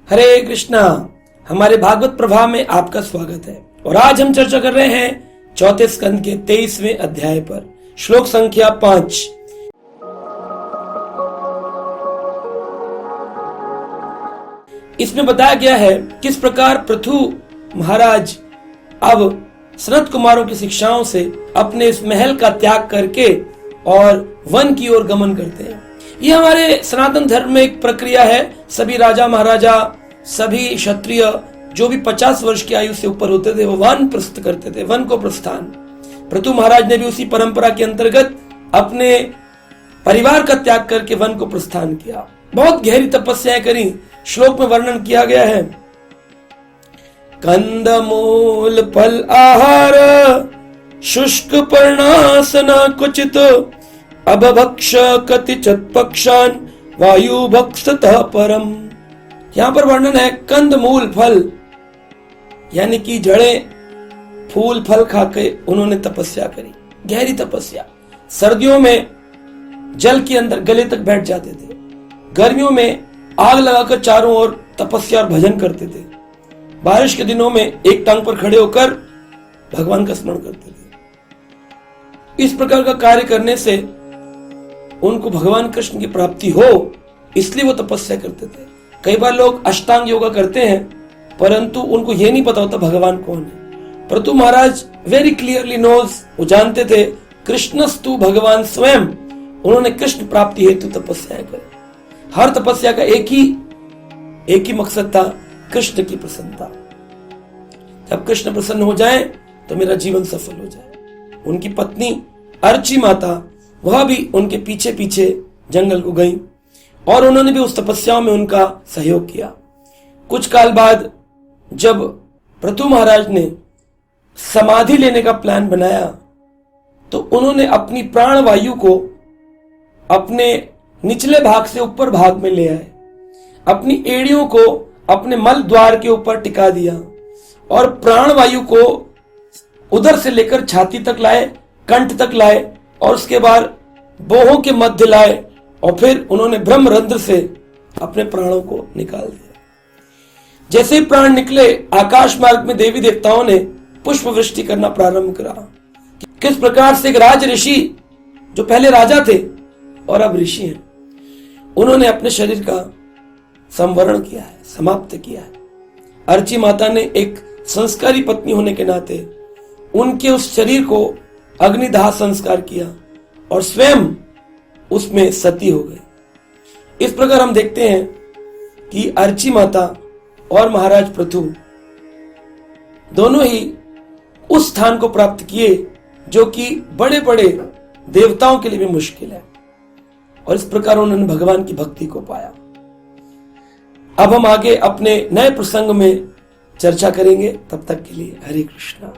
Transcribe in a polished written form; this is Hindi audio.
हरे कृष्णा। हमारे भागवत प्रभाव में आपका स्वागत है और आज हम चर्चा कर रहे हैं चौथे स्कंद के 23वें अध्याय पर, श्लोक संख्या 5। इसमें बताया गया है किस प्रकार पृथु महाराज अब सनत कुमारों की शिक्षाओं से अपने इस महल का त्याग करके और वन की ओर गमन करते हैं। ये हमारे सनातन धर्म में एक प्रक्रिया है। सभी राजा महाराजा, सभी क्षत्रिय जो भी 50 वर्ष की आयु से ऊपर होते थे वो वन प्रस्थ करते थे, वन को प्रस्थान। पृथु महाराज ने भी उसी परंपरा के अंतर्गत अपने परिवार का त्याग करके वन को प्रस्थान किया। बहुत गहरी तपस्याएं करी। श्लोक में वर्णन किया गया है, कंदमूल फल आहार शुष्क पर्णासना कुचित अभभक्ष कतिचित् पक्षान वायु भक्षतः परम। यहां पर वर्णन है कंद मूल फल यानी कि जड़ें, फूल फल खाके उन्होंने तपस्या करी, गहरी तपस्या। सर्दियों में जल के अंदर गले तक बैठ जाते थे, गर्मियों में आग लगाकर चारों ओर तपस्या और भजन करते थे, बारिश के दिनों में एक टांग पर खड़े होकर भगवान का स्मरण करते थे। इस प्रकार का कार्य करने से उनको भगवान कृष्ण की प्राप्ति हो, इसलिए वो तपस्या करते थे। कई बार लोग अष्टांग योगा करते हैं परंतु उनको यह नहीं पता होता भगवान कौन है। पृथु महाराज वेरी क्लियरली नोज, वो जानते थे कृष्णस्तु भगवान स्वयं। उन्होंने कृष्ण प्राप्ति हेतु तपस्या करी। हर तपस्या का एक ही मकसद था, कृष्ण की प्रसन्नता। जब कृष्ण प्रसन्न हो जाए तो मेरा जीवन सफल हो जाए। उनकी पत्नी अर्ची माता वह भी उनके पीछे पीछे जंगल को गई और उन्होंने भी उस तपस्या में उनका सहयोग किया। कुछ काल बाद जब पृथु महाराज ने समाधि लेने का प्लान बनाया तो उन्होंने अपनी प्राण वायु को अपने निचले भाग से ऊपर भाग में ले आए, अपनी एड़ियों को अपने मल द्वार के ऊपर टिका दिया और प्राण वायु को उधर से लेकर छाती तक लाए, कंठ तक लाए और उसके बाद बोहों के मध्य लाए और फिर उन्होंने ब्रह्मरंध्र से अपने प्राणों को निकाल दिया। जैसे ही प्राण निकले, आकाश मार्ग में देवी देवताओं ने पुष्प वृष्टि करना प्रारंभ करा। किस प्रकार से एक राज ऋषि जो पहले राजा थे और अब ऋषि हैं, उन्होंने अपने शरीर का संवरण किया है, समाप्त किया है। अर्ची माता ने एक संस्कारी पत्नी होने के नाते उनके उस शरीर को अग्निदाह संस्कार किया और स्वयं उसमें सती हो गए। इस प्रकार हम देखते हैं कि अर्ची माता और महाराज पृथु दोनों ही उस स्थान को प्राप्त किए जो कि बड़े बड़े देवताओं के लिए भी मुश्किल है और इस प्रकार उन्होंने भगवान की भक्ति को पाया। अब हम आगे अपने नए प्रसंग में चर्चा करेंगे। तब तक के लिए हरे कृष्णा।